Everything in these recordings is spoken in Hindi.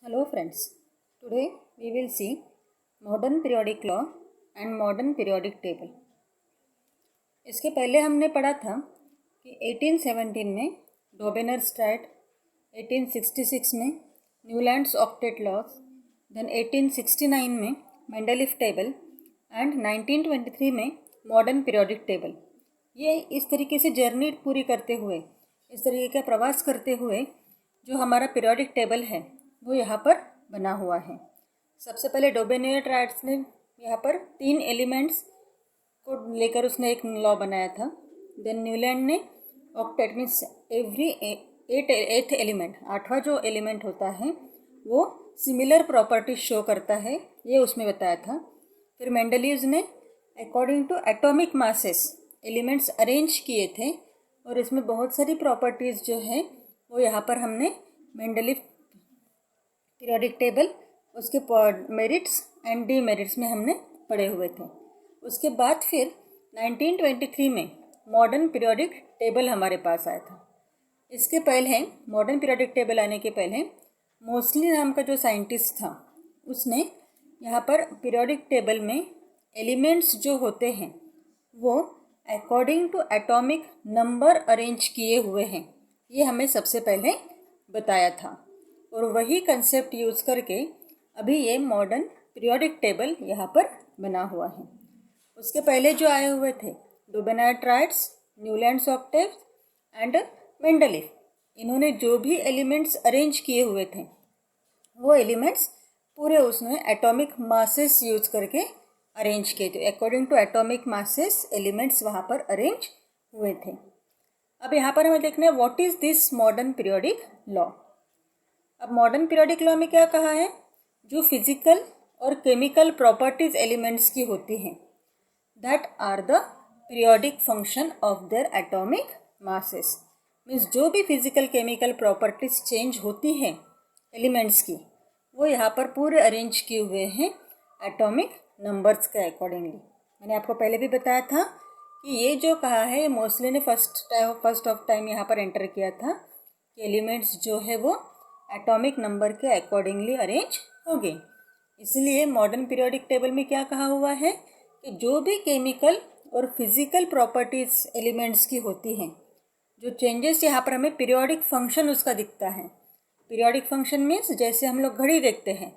Hello friends, today we will see modern periodic law and modern periodic table. इसके पहले हमने पढ़ा था कि 1817 में डोबेनर-स्ट्रैट, 1866 में न्यूलैंड्स ऑक्टेट लॉज, देन 1869 में मेंडलीफ टेबल एंड 1923 में मॉडर्न पीरियोडिक टेबल. ये इस तरीके से जर्नी पूरी करते हुए, इस तरीके का प्रवास करते हुए जो हमारा पीरियोडिक टेबल है वो यहाँ पर बना हुआ है. सबसे पहले डोबेनर-स्ट्रैट ने यहाँ पर 3 एलिमेंट्स को लेकर उसने एक लॉ बनाया था. देन न्यूलैंड ने octet means every 8th element, 8वां जो एलिमेंट होता है वो सिमिलर प्रॉपर्टीज शो करता है, ये उसमें बताया था. फिर मेंडलीव्स ने according to atomic masses elements arrange किए थे और इसमें बहुत सारी प्रॉपर्टीज़ जो है वो यहाँ पर हमने मेंडलीव पीरियोडिक टेबल उसके मेरिट्स एंड डीमेरिट्स में हमने पढ़े हुए थे. उसके बाद फिर 1923 में मॉडर्न पीरियोडिक टेबल हमारे पास आया था. इसके पहले मॉडर्न पीरियोडिक टेबल आने के पहले मोस्टली नाम का जो साइंटिस्ट था उसने यहाँ पर पीरियोडिक टेबल में एलिमेंट्स जो होते हैं वो according to atomic number arrange किए हुए हैं, ये हमें सबसे पहले बताया था. और वही कंसेप्ट यूज़ करके अभी ये मॉडर्न पीरियोडिक टेबल यहाँ पर बना हुआ है. उसके पहले जो आए हुए थे डोबेनर-स्ट्रैट, न्यूलैंड्स ऑक्टेट एंड मेंडलीफ, इन्होंने जो भी एलिमेंट्स अरेंज किए हुए थे वो एलिमेंट्स पूरे उसने एटॉमिक मासेस यूज करके अरेंज किए थे. According to atomic masses elements वहाँ पर अरेंज हुए थे. अब यहाँ पर हमें देखना है what is this modern periodic law. अब मॉडर्न पीरियोडिक लॉ में क्या कहा है, जो फिजिकल और केमिकल प्रॉपर्टीज एलिमेंट्स की होती हैं that are the periodic function of their atomic masses. Means जो भी फिजिकल केमिकल प्रॉपर्टीज चेंज होती हैं एलिमेंट्स की वो यहाँ पर पूरे अरेंज किए हुए हैं एटॉमिक नंबर्स के अकॉर्डिंगली. मैंने आपको पहले भी बताया था कि ये जो कहा है मोस्टली ने फर्स्ट ऑफ टाइम यहाँ पर एंटर किया था कि एलिमेंट्स जो है वो एटॉमिक नंबर के अकॉर्डिंगली अरेंज हो गए. इसलिए मॉडर्न पीरियोडिक टेबल में क्या कहा हुआ है कि जो भी केमिकल और फिजिकल प्रॉपर्टीज एलिमेंट्स की होती हैं, जो चेंजेस यहाँ पर हमें पीरियोडिक फंक्शन उसका दिखता है. पीरियोडिक फंक्शन मीन्स जैसे हम लोग घड़ी देखते हैं,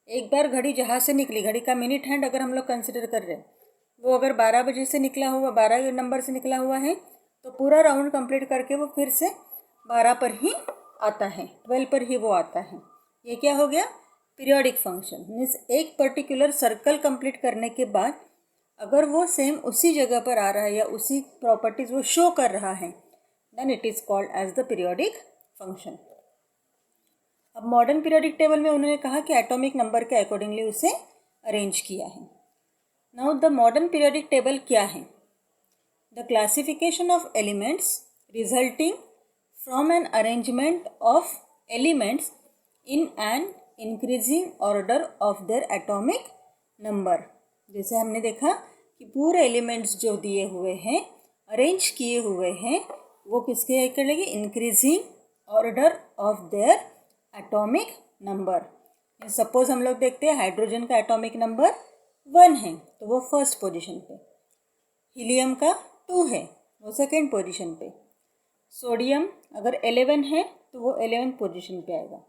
एक बार घड़ी जहाँ से निकली, घड़ी का मिनट हैंड अगर हम लोग कंसिडर कर रहे हैं, वो अगर 12 बजे से निकला हुआ, 12 नंबर से निकला हुआ है तो पूरा राउंड कंप्लीट करके वो फिर से 12 पर ही आता है, 12 पर ही वो आता है. ये क्या हो गया, पीरियोडिक फंक्शन. मीन्स एक पर्टिकुलर सर्कल कंप्लीट करने के बाद अगर वो सेम उसी जगह पर आ रहा है या उसी प्रॉपर्टीज वो शो कर रहा है then it is called as the periodic function. अब मॉडर्न पीरियोडिक टेबल में उन्होंने कहा कि एटॉमिक नंबर के अकॉर्डिंगली उसे अरेंज किया है. Now the modern periodic table क्या है, the classification of elements resulting from an arrangement of elements in an increasing order of their atomic number. जैसे हमने देखा कि पूरे एलिमेंट्स जो दिए हुए हैं, अरेंज किए हुए हैं, वो किसके according, increasing order of their atomic number. Suppose हम लोग देखते हैं हाइड्रोजन का एटॉमिक नंबर 1 है तो वो फर्स्ट पोजीशन पे, हीलियम का 2 है वो सेकेंड पोजीशन पे, सोडियम अगर 11 है तो वो 11th पोजीशन पे आएगा.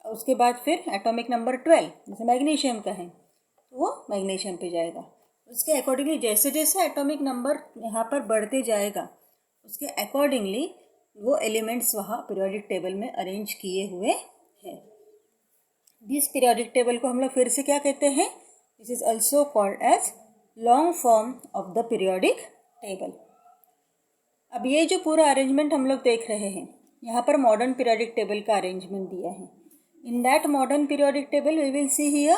उसके बाद फिर एटॉमिक नंबर 12 जैसे मैग्नीशियम का है तो वो मैग्नीशियम पे जाएगा. उसके अकॉर्डिंगली जैसे जैसे एटॉमिक नंबर यहाँ पर बढ़ते जाएगा उसके अकॉर्डिंगली वो एलिमेंट्स वहाँ पीरियोडिक टेबल में अरेंज किए हुए हैं. दिस पीरियोडिक टेबल को हम लोग फिर से क्या कहते हैं, this is also called as long form of the periodic table. अब ये जो पूरा अरेंजमेंट हम लोग देख रहे हैं यहाँ पर मॉडर्न पीरियोडिक टेबल का अरेंजमेंट दिया है. In that modern periodic table we will see here,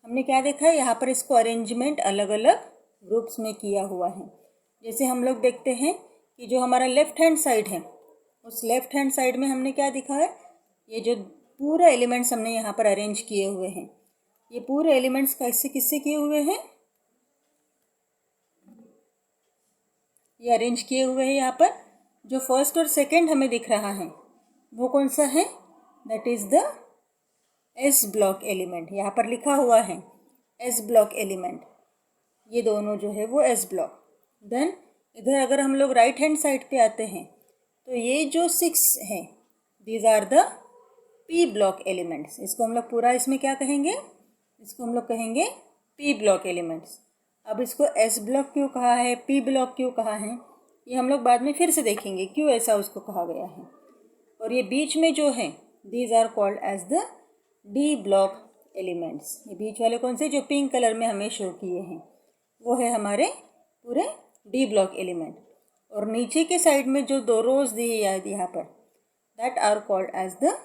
हमने क्या देखा है यहाँ पर इसको अरेंजमेंट अलग अलग ग्रुप्स में किया हुआ है. जैसे हम लोग देखते हैं कि जो हमारा लेफ्ट हैंड साइड है उस लेफ्ट हैंड साइड में हमने क्या दिखा है, ये जो पूरे एलिमेंट्स हमने यहाँ पर अरेंज किए हुए हैं, ये पूरे एलिमेंट्स कैसे किससे किए हुए हैं, ये अरेंज किए हुए हैं. यहाँ पर जो फर्स्ट और सेकंड हमें दिख रहा है वो कौन सा है, that is the S block element, यहाँ पर लिखा हुआ है एस ब्लॉक एलिमेंट, ये दोनों जो है वो एस ब्लॉक। देन इधर अगर हम लोग राइट हैंड साइड पे आते हैं तो ये जो 6 है these are the P block elements. इसको हम लोग पूरा इसमें क्या कहेंगे, इसको हम लोग कहेंगे पी ब्लॉक एलिमेंट्स। अब इसको एस ब्लॉक क्यों कहा है, पी ब्लॉक क्यों कहा है, ये हम लोग बाद में फिर से देखेंगे क्यों ऐसा उसको कहा गया है। और ये बीच में जो है these are called as the D block elements. ये बीच वाले कौन से, जो पिंक कलर में हमें शो किए हैं, वो है हमारे पूरे डी ब्लॉक एलिमेंट। और नीचे के साइड में जो 2 रोज दिए यहाँ पर, that are called as the,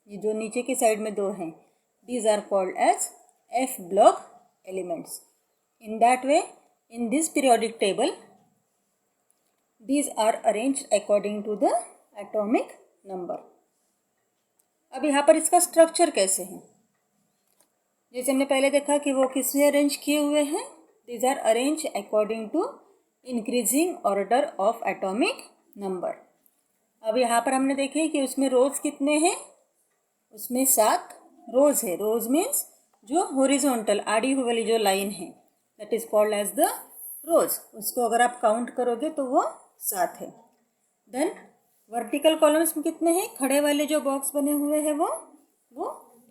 ये जो नीचे के साइड में 2 हैं, these are called as F block elements. In that way in this periodic table these are arranged according to the atomic number। अब यहाँ पर इसका स्ट्रक्चर कैसे है, जैसे हमने पहले देखा कि वो किसमें अरेंज किए हुए हैं, these are arranged according to increasing order of atomic number। अब यहाँ पर हमने देखे कि उसमें रोज कितने हैं, उसमें 7 रोज है। रोज मीन्स जो हॉरिजॉन्टल आड़ी हुई वाली जो लाइन है, that is called as the rows. उसको अगर आप काउंट करोगे तो वो 7 है। देन वर्टिकल कॉलम्स में कितने हैं, खड़े वाले जो बॉक्स बने हुए हैं वो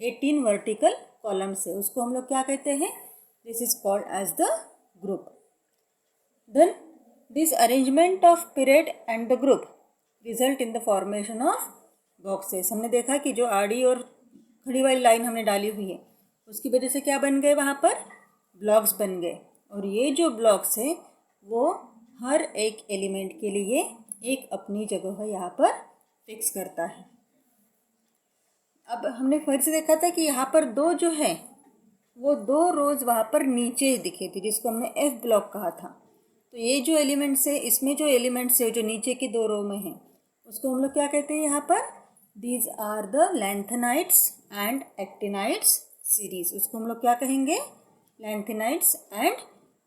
18 वर्टिकल कॉलम्स है। उसको हम लोग क्या कहते हैं, this is called as the group. Then this arrangement of period and the group result in the formation of boxes. हमने देखा कि जो आड़ी और खड़ी वाली लाइन हमने डाली हुई है उसकी वजह से क्या बन गए, वहाँ पर ब्लॉक्स बन गए। और ये जो ब्लॉक्स है वो हर एक एलिमेंट के लिए एक अपनी जगह यहाँ पर फिक्स करता है। अब हमने फिर से देखा था कि यहाँ पर 2 जो है वो 2 रोज वहाँ पर नीचे दिखे थे, जिसको हमने एफ ब्लॉक कहा था। तो ये जो एलिमेंट्स है, इसमें जो एलिमेंट्स है जो नीचे की 2 रो में हैं, उसको हम लोग क्या कहते हैं यहाँ पर, these are the lanthanides and actinides series. उसको हम लोग क्या कहेंगे, लैंथेनाइड्स एंड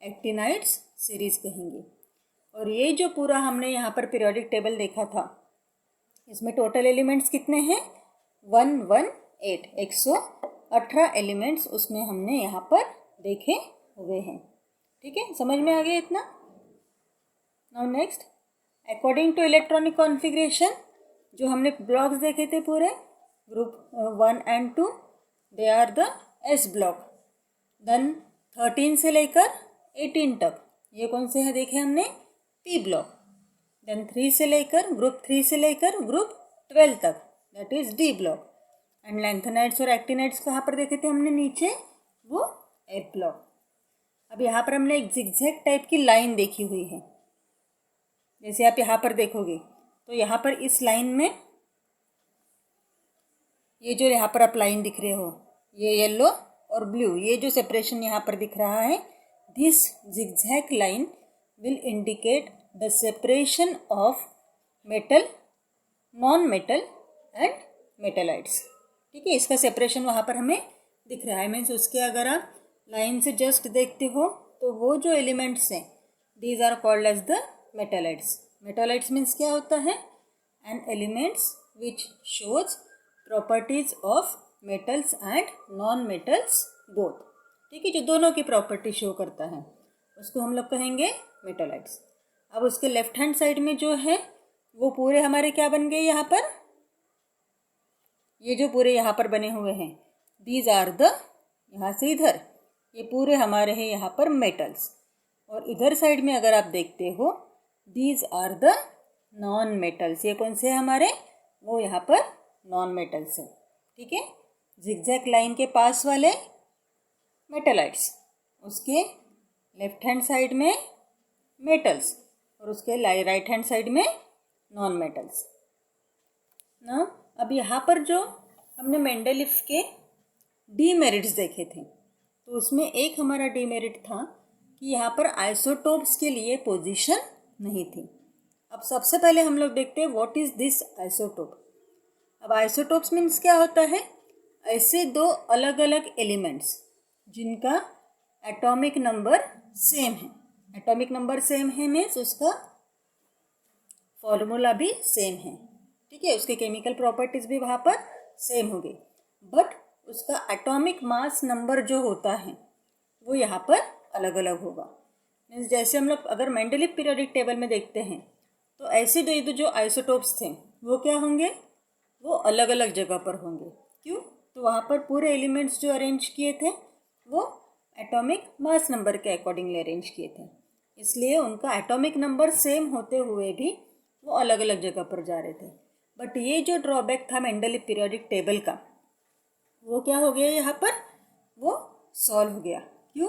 एक्टिनाइड्स सीरीज कहेंगे। और ये जो पूरा हमने यहाँ पर पीरियोडिक टेबल देखा था, इसमें टोटल एलिमेंट्स कितने हैं, 118 118 एलिमेंट्स उसमें हमने यहाँ पर देखे हुए हैं। ठीक है, समझ में आ गया इतना। Now next, according to electronic configuration, जो हमने ब्लॉक्स देखे थे पूरे group 1 and 2, they are the S block. Then 13 से लेकर 18 तक ये कौन से हैं देखे हमने, पी ब्लॉक। देन 3 से लेकर ग्रुप 3 से लेकर ग्रुप 12 तक, that is D block. And lanthanides और एक्टिनाइड्स कहाँ पर देखे थे हमने नीचे, वो एफ ब्लॉक। अब यहाँ पर हमने एक जिगजैग टाइप की लाइन देखी हुई है, जैसे आप यहाँ पर देखोगे तो यहाँ पर इस लाइन में ये जो यहाँ पर आप लाइन दिख रहे हो, ये येलो और ब्लू, ये जो सेपरेशन यहाँ पर दिख रहा है, this zigzag line will indicate the separation of metal, non metal and मेटलाइट्स। ठीक है, इसका सेपरेशन वहाँ पर हमें दिख रहा है। मीन्स उसके अगर आप लाइन से जस्ट देखते हो तो वो जो एलिमेंट्स हैं, these are called as the metalloids. Metalloids means क्या होता है, an elements which shows properties of metals and non metals both. ठीक है, जो दोनों की प्रॉपर्टी शो करता है उसको हम लोग कहेंगे मेटलाइट्स। अब उसके लेफ्ट हैंड साइड में जो है वो पूरे हमारे क्या बन गए, यहाँ पर ये जो पूरे यहाँ पर बने हुए हैं, दीज आर द, यहाँ से इधर ये पूरे हमारे हैं यहाँ पर मेटल्स। और इधर साइड में अगर आप देखते हो, these are the non metals. ये कौन से हैं हमारे, वो यहाँ पर नॉन मेटल्स हैं। ठीक है, जिगजैग लाइन के पास वाले मेटलाइट्स, उसके लेफ्ट हैंड साइड में मेटल्स और उसके राइट हैंड साइड में नॉन मेटल्स ना। अब यहाँ पर जो हमने मेंडलीफ के डीमेरिट्स देखे थे, तो उसमें एक हमारा डीमेरिट था कि यहाँ पर आइसोटोप्स के लिए पोजीशन नहीं थी। अब सबसे पहले हम लोग देखते हैं व्हाट इज दिस आइसोटोप। अब आइसोटोप्स मीन्स क्या होता है, ऐसे 2 अलग अलग एलिमेंट्स जिनका एटॉमिक नंबर सेम है। एटॉमिक नंबर सेम है मीन्स उसका फॉर्मूला भी सेम है। ठीक है, उसके केमिकल प्रॉपर्टीज भी वहाँ पर सेम हो गई, बट उसका एटॉमिक मास नंबर जो होता है वो यहाँ पर अलग अलग होगा। मीन्स जैसे हम लोग अगर मेंडलीव पीरियोडिक टेबल में देखते हैं तो ऐसे जो आइसोटोप्स थे वो क्या होंगे, वो अलग अलग जगह पर होंगे। क्यों? तो वहाँ पर पूरे एलिमेंट्स जो अरेंज किए थे वो एटॉमिक मास नंबर के अकॉर्डिंगली अरेंज किए थे, इसलिए उनका एटॉमिक नंबर सेम होते हुए भी वो अलग अलग जगह पर जा रहे थे। बट ये जो ड्रॉबैक था मेंडलीव पीरियोडिक टेबल का, वो क्या हो गया यहाँ पर, वो सॉल्व हो गया। क्यों?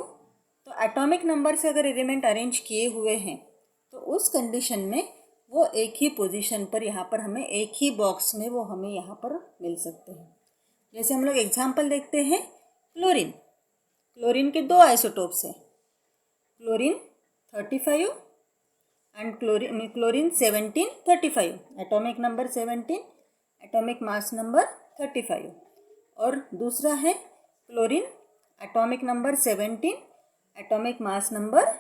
तो एटॉमिक नंबर से अगर एलिमेंट अरेंज किए हुए हैं तो उस कंडीशन में वो एक ही पोजीशन पर यहाँ पर हमें एक ही बॉक्स में वो हमें यहाँ पर मिल सकते हैं। जैसे हम लोग एग्जाम्पल देखते हैं क्लोरीन। क्लोरीन के दो आइसोटोप्स हैं, chlorine 35 and chlorine 1735, atomic number 17, atomic mass number 35। और दूसरा है chlorine, atomic number 17, atomic mass number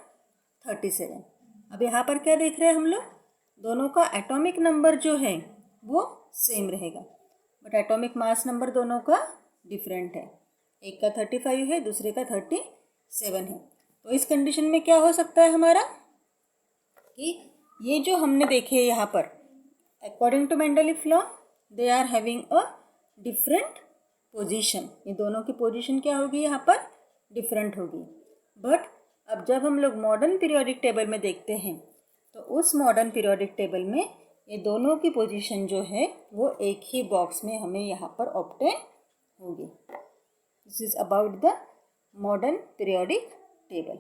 37। अब यहाँ पर क्या देख रहे हैं हम लोग, दोनों का एटॉमिक नंबर जो है वो सेम रहेगा, बट एटॉमिक मास नंबर दोनों का डिफरेंट है। एक का 35 है, दूसरे का 37 है। तो इस कंडीशन में क्या हो सकता है हमारा कि ये जो हमने देखे यहाँ पर according to Mendeleev law they are having a different position, ये दोनों की पोजीशन क्या होगी यहाँ पर, डिफरेंट होगी। बट अब जब हम लोग मॉडर्न पीरियोडिक टेबल में देखते हैं तो उस मॉडर्न पीरियोडिक टेबल में ये दोनों की पोजीशन जो है वो एक ही बॉक्स में हमें यहाँ पर ऑब्टेन होगी। This is about the modern periodic table.